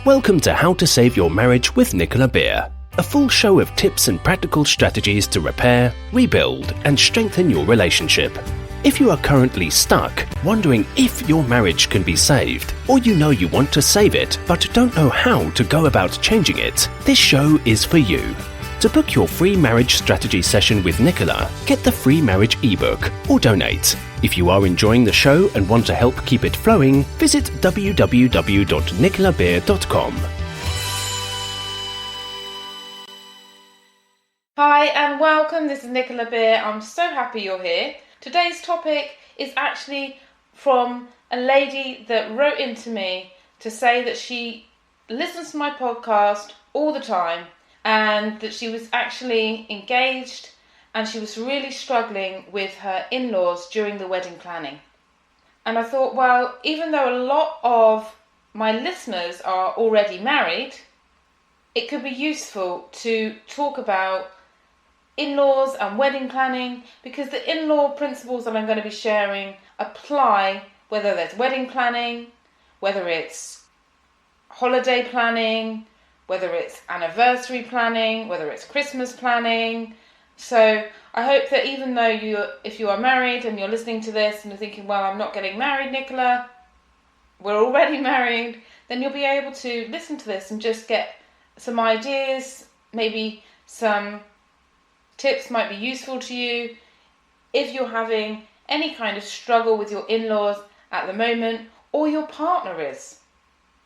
Welcome to How to Save Your Marriage with Nicola Beer, a full show of tips and practical strategies to repair, rebuild, and strengthen your relationship. If you are currently stuck, wondering if your marriage can be saved, or you want to save it but don't know how to go about changing it, this show is for you. To book your free marriage strategy session with Nicola, get the free marriage ebook or donate. If you are enjoying the show and want to help keep it flowing, visit www.nicolabeer.com. Hi and welcome, this is Nicola Beer. I'm so happy you're here. Today's topic is actually from a lady that wrote into me to say that she listens to my podcast all the time and that she was actually engaged and she was really struggling with her in-laws during the wedding planning. And I thought, well, even though a lot of my listeners are already married, it could be useful to talk about in-laws and wedding planning, because the in-law principles that I'm going to be sharing apply whether there's wedding planning, whether it's holiday planning, whether it's anniversary planning, whether it's Christmas planning. So I hope that even though if you are married and you're listening to this and you're thinking, well, I'm not getting married, Nicola, we're already married, then you'll be able to listen to this and just get some ideas, maybe some tips might be useful to you if you're having any kind of struggle with your in-laws at the moment, or your partner is.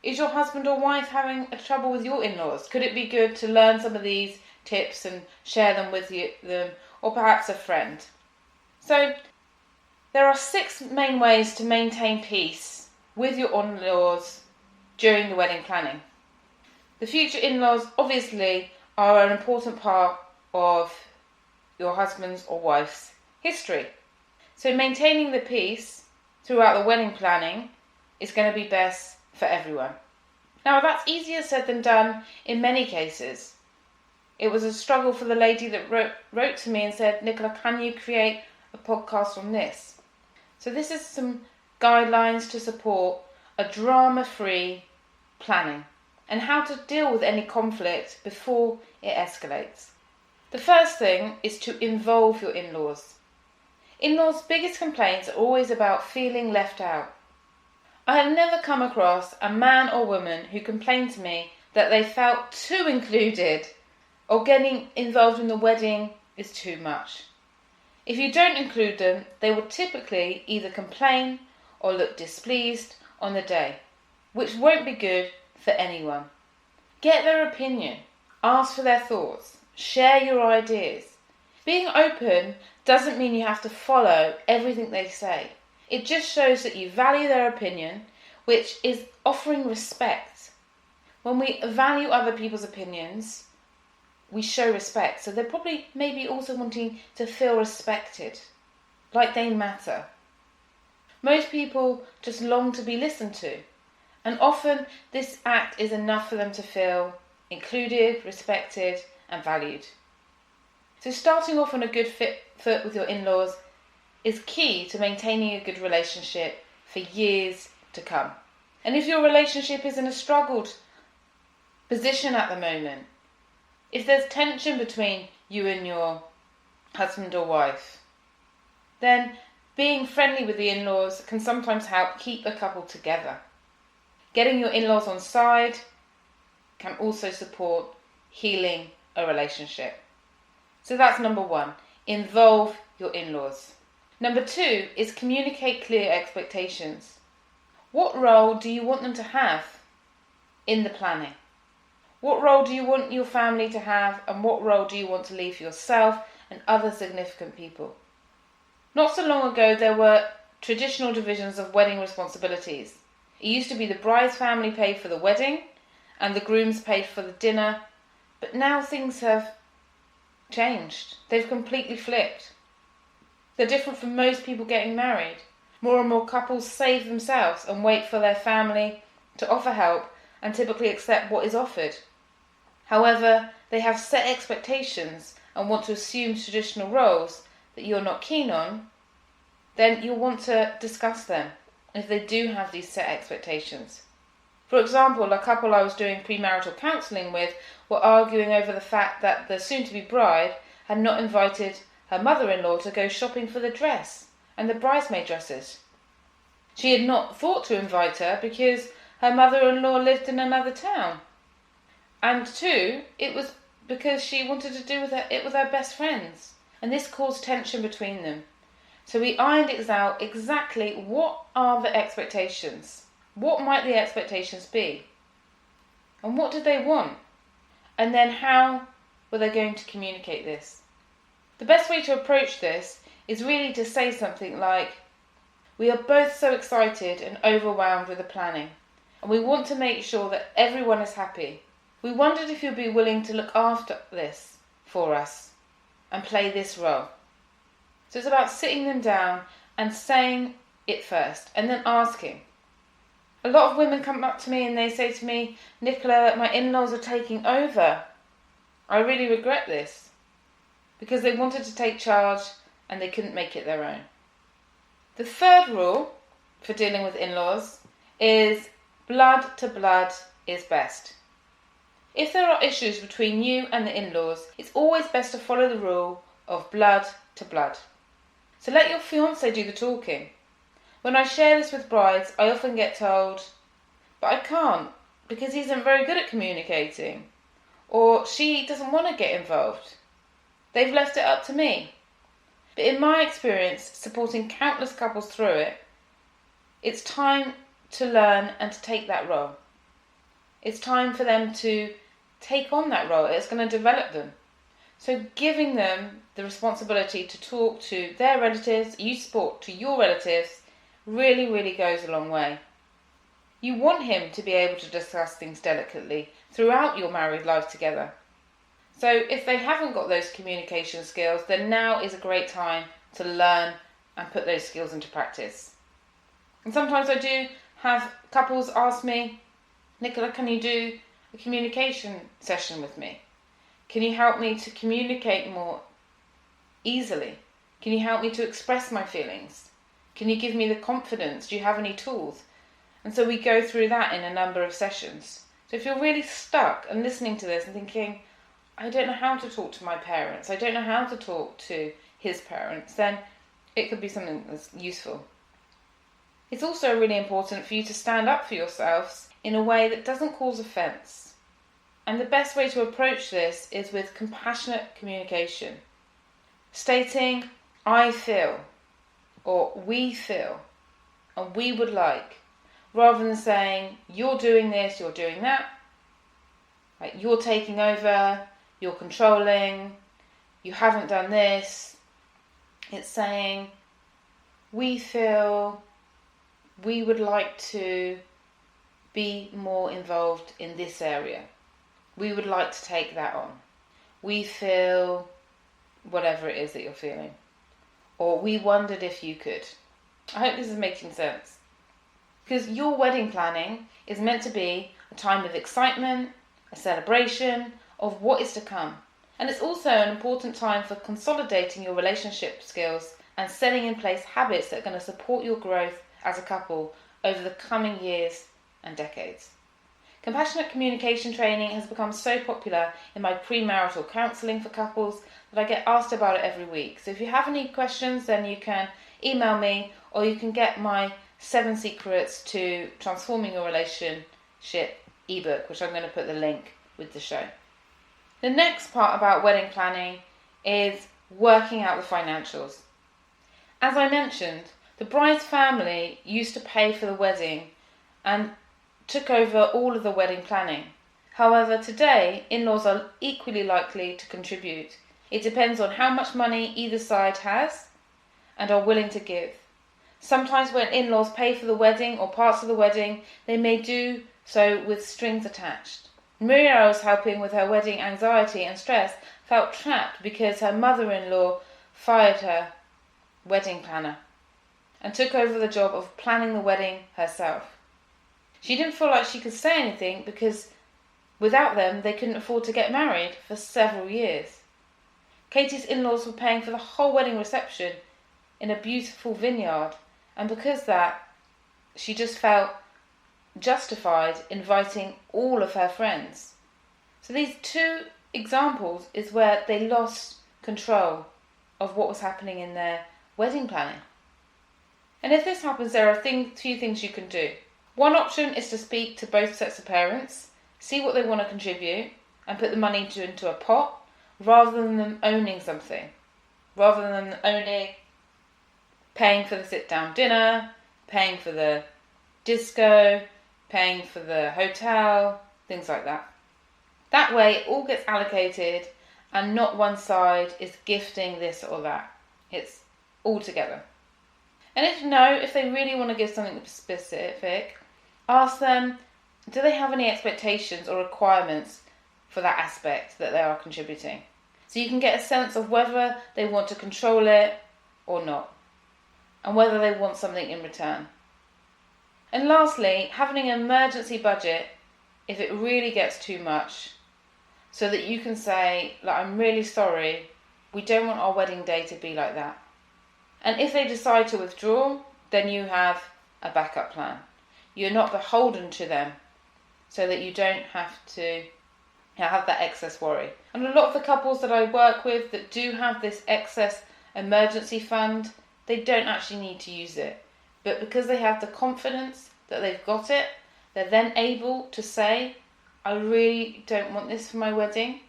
Is your husband or wife having a trouble with your in-laws? Could it be good to learn some of these tips and share them with them, or perhaps a friend? So there are 6 main ways to maintain peace with your in-laws during the wedding planning. The future in-laws obviously are an important part of your husband's or wife's history. So maintaining the peace throughout the wedding planning is going to be best for everyone. Now, that's easier said than done in many cases. It was a struggle for the lady that wrote to me and said, Nicola, can you create a podcast on this? So this is some guidelines to support a drama-free planning and how to deal with any conflict before it escalates. The first thing is to involve your in-laws. In-laws' biggest complaints are always about feeling left out. I have never come across a man or woman who complained to me that they felt too included or getting involved in the wedding is too much. If you don't include them, they will typically either complain or look displeased on the day, which won't be good for anyone. Get their opinion, ask for their thoughts, share your ideas. Being open doesn't mean you have to follow everything they say. It just shows that you value their opinion, which is offering respect. When we value other people's opinions, we show respect. So they're probably maybe also wanting to feel respected, like they matter. Most people just long to be listened to, and often this act is enough for them to feel included, respected, and valued. So starting off on a good foot with your in-laws is key to maintaining a good relationship for years to come. And if your relationship is in a struggled position at the moment, if there's tension between you and your husband or wife, then being friendly with the in-laws can sometimes help keep a couple together. Getting your in-laws on side can also support healing a relationship. So that's number 1, involve your in-laws. Number 2 is communicate clear expectations. What role do you want them to have in the planning? What role do you want your family to have, and what role do you want to leave for yourself and other significant people? Not so long ago, there were traditional divisions of wedding responsibilities. It used to be the bride's family paid for the wedding and the groom's paid for the dinner, but now things have changed. They've completely flipped. They're different from most people getting married. More and more couples save themselves and wait for their family to offer help and typically accept what is offered. However, they have set expectations and want to assume traditional roles that you're not keen on, then you'll want to discuss them if they do have these set expectations. For example, a couple I was doing premarital counselling with were arguing over the fact that the soon-to-be bride had not invited her mother-in-law to go shopping for the dress and the bridesmaid dresses. She had not thought to invite her because her mother-in-law lived in another town. And two, it was because she wanted to do it with her best friends. And this caused tension between them. So we ironed it out exactly what are the expectations. What might the expectations be? And what did they want? And then how were they going to communicate this? The best way to approach this is really to say something like, we are both so excited and overwhelmed with the planning, and we want to make sure that everyone is happy. We wondered if you'd be willing to look after this for us and play this role. So it's about sitting them down and saying it first and then asking. A lot of women come up to me and they say to me, Nicola, my in-laws are taking over. I really regret this, because they wanted to take charge and they couldn't make it their own. The third rule for dealing with in-laws is blood to blood is best. If there are issues between you and the in-laws, it's always best to follow the rule of blood to blood. So let your fiancé do the talking. When I share this with brides, I often get told, but I can't because he isn't very good at communicating, or she doesn't want to get involved. They've left it up to me. But in my experience, supporting countless couples through it, it's time to learn and to take that role. It's time for them to take on that role. It's going to develop them. So giving them the responsibility to talk to their relatives, you support to your relatives, really, really goes a long way. You want him to be able to discuss things delicately throughout your married life together. So if they haven't got those communication skills, then now is a great time to learn and put those skills into practice. And sometimes I do have couples ask me, Nicola, can you do a communication session with me? Can you help me to communicate more easily? Can you help me to express my feelings? Can you give me the confidence? Do you have any tools? And so we go through that in a number of sessions. So if you're really stuck and listening to this and thinking, I don't know how to talk to my parents, I don't know how to talk to his parents, then it could be something that's useful. It's also really important for you to stand up for yourselves in a way that doesn't cause offence. And the best way to approach this is with compassionate communication. Stating, I feel, or we feel, and we would like, rather than saying, you're doing this, you're doing that, like you're taking over, you're controlling, you haven't done this. It's saying, we feel, we would like to be more involved in this area. We would like to take that on. We feel whatever it is that you're feeling. Or we wondered if you could. I hope this is making sense. Because your wedding planning is meant to be a time of excitement, a celebration of what is to come. And it's also an important time for consolidating your relationship skills and setting in place habits that are going to support your growth as a couple over the coming years and decades. Compassionate communication training has become so popular in my premarital counselling for couples that I get asked about it every week. So if you have any questions, then you can email me, or you can get my 7 Secrets to Transforming Your Relationship ebook, which I'm going to put the link with the show. The next part about wedding planning is working out the financials. As I mentioned, the bride's family used to pay for the wedding and took over all of the wedding planning. However, today, in-laws are equally likely to contribute. It depends on how much money either side has and are willing to give. Sometimes when in-laws pay for the wedding or parts of the wedding, they may do so with strings attached. Maria I was helping with her wedding anxiety and stress felt trapped because her mother-in-law fired her wedding planner and took over the job of planning the wedding herself. She didn't feel like she could say anything because without them they couldn't afford to get married for several years. Katie's in-laws were paying for the whole wedding reception in a beautiful vineyard, and because that, she just felt justified inviting all of her friends. So these two examples is where they lost control of what was happening in their wedding planning. And if this happens, there are few things you can do. One option is to speak to both sets of parents, see what they want to contribute, and put the money into a pot, rather than them owning something. Rather than owning, paying for the sit-down dinner, paying for the disco, paying for the hotel, things like that. That way it all gets allocated and not one side is gifting this or that. It's all together. And if they really want to give something specific, ask them, do they have any expectations or requirements for that aspect that they are contributing? So you can get a sense of whether they want to control it or not, and whether they want something in return. And lastly, having an emergency budget if it really gets too much, so that you can say, I'm really sorry, we don't want our wedding day to be like that. And if they decide to withdraw, then you have a backup plan. You're not beholden to them, so that you don't have to have that excess worry. And a lot of the couples that I work with that do have this excess emergency fund, they don't actually need to use it. But because they have the confidence that they've got it, they're then able to say, I really don't want this for my wedding.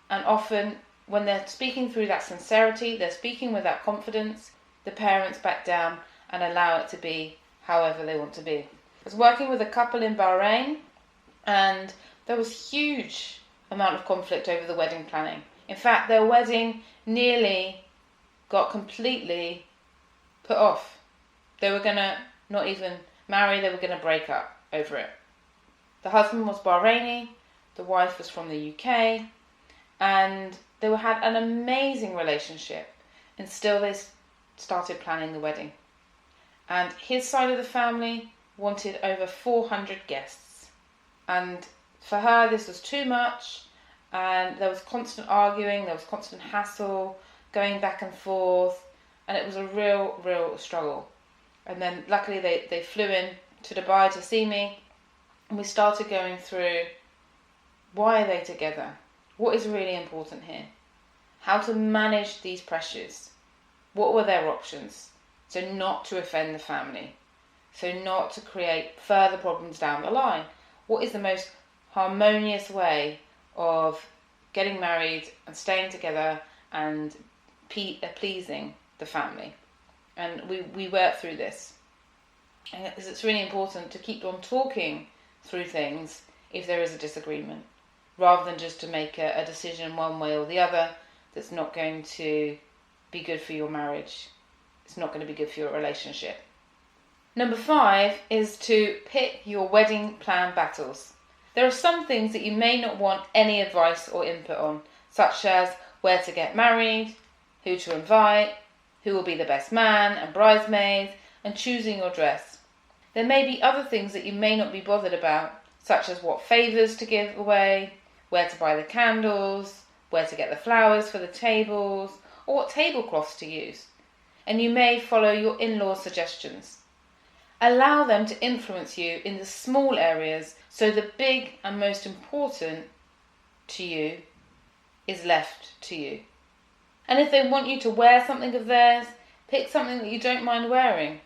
And often when they're speaking through that sincerity, they're speaking with that confidence, the parents back down and allow it to be however they want to be. I was working with a couple in Bahrain, and there was huge amount of conflict over the wedding planning. In fact, their wedding nearly got completely put off. They were going to not even marry, they were going to break up over it. The husband was Bahraini, the wife was from the UK, and they had an amazing relationship, and still they started planning the wedding. And his side of the family wanted over 400 guests. And for her, this was too much, and there was constant arguing, there was constant hassle, going back and forth, and it was a real struggle. And then luckily they flew in to Dubai to see me, and we started going through, why are they together? What is really important here? How to manage these pressures? What were their options? So not to offend the family, so not to create further problems down the line. What is the most harmonious way of getting married and staying together and pleasing the family? And we work through this. And it's really important to keep on talking through things if there is a disagreement, rather than just to make a decision one way or the other that's not going to be good for your marriage. It's not going to be good for your relationship. Number 5 is to pick your wedding plan battles. There are some things that you may not want any advice or input on, such as where to get married, who to invite, who will be the best man and bridesmaids, and choosing your dress. There may be other things that you may not be bothered about, such as what favours to give away, where to buy the candles, where to get the flowers for the tables, or what tablecloths to use. And you may follow your in-laws' suggestions. Allow them to influence you in the small areas, so the big and most important to you is left to you. And if they want you to wear something of theirs, pick something that you don't mind wearing.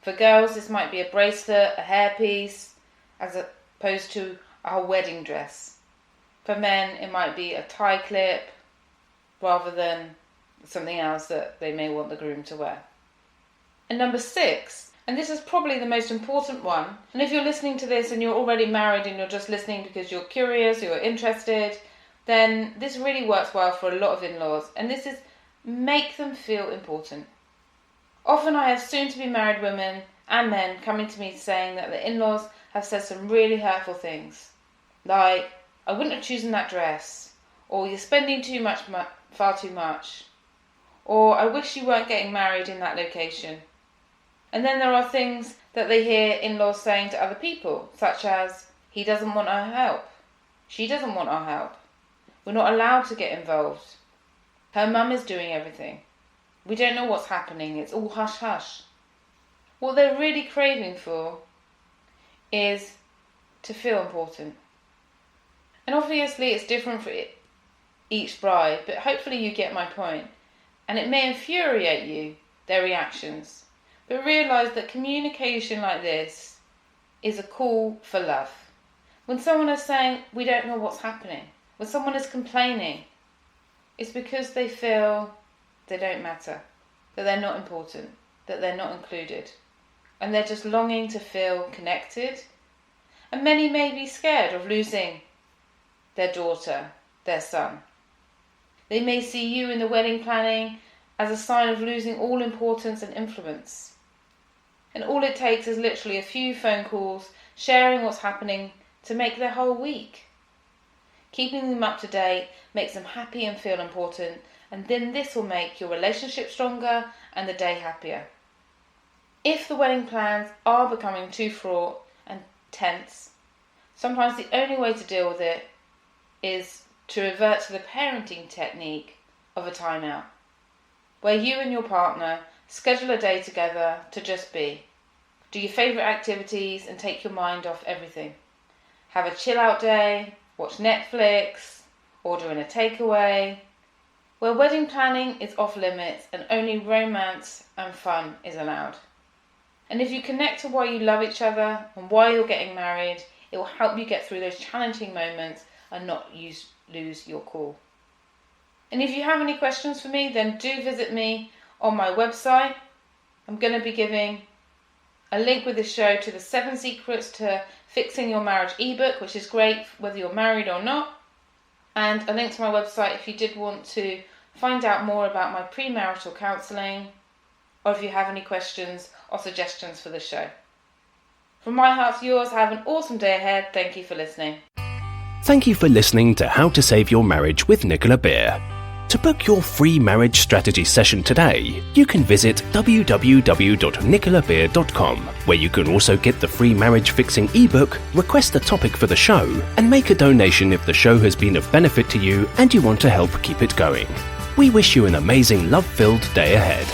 For girls, this might be a bracelet, a hairpiece, as opposed to a wedding dress. For men, it might be a tie clip, rather than something else that they may want the groom to wear. And number 6, and this is probably the most important one, and if you're listening to this and you're already married and you're just listening because you're curious, you're interested, then this really works well for a lot of in-laws, and this is make them feel important. Often I have soon-to-be married women and men coming to me saying that the in-laws have said some really hurtful things, like, I wouldn't have chosen that dress, or you're spending far too much, or I wish you weren't getting married in that location. And then there are things that they hear in-laws saying to other people, such as, he doesn't want our help, she doesn't want our help, we're not allowed to get involved, her mum is doing everything, we don't know what's happening, it's all hush-hush. What they're really craving for is to feel important. And obviously it's different for each bride, but hopefully you get my point. And it may infuriate you, their reactions, but realise that communication like this is a call for love. When someone is saying, we don't know what's happening, when someone is complaining, it's because they feel they don't matter, that they're not important, that they're not included, and they're just longing to feel connected. And many may be scared of losing their daughter, their son. They may see you in the wedding planning as a sign of losing all importance and influence. And all it takes is literally a few phone calls, sharing what's happening to make their whole week. Keeping them up to date makes them happy and feel important, and then this will make your relationship stronger and the day happier. If the wedding plans are becoming too fraught and tense, sometimes the only way to deal with it is to revert to the parenting technique of a timeout, where you and your partner schedule a day together to just be. Do your favourite activities and take your mind off everything. Have a chill out day, watch Netflix, order in a takeaway, where wedding planning is off limits and only romance and fun is allowed. And if you connect to why you love each other and why you're getting married, it will help you get through those challenging moments and not lose your cool. And if you have any questions for me, then do visit me on my website. I'm going to be giving a link with this show to the 7 Secrets to Fixing Your Marriage ebook, which is great whether you're married or not, and a link to my website if you did want to find out more about my premarital counselling, or if you have any questions or suggestions for the show. From my heart to yours, have an awesome day ahead. Thank you for listening. Thank you for listening to How to Save Your Marriage with Nicola Beer. To book your free marriage strategy session today, you can visit www.nicolabeer.com, where you can also get the free marriage fixing ebook, request a topic for the show, and make a donation if the show has been of benefit to you and you want to help keep it going. We wish you an amazing love-filled day ahead.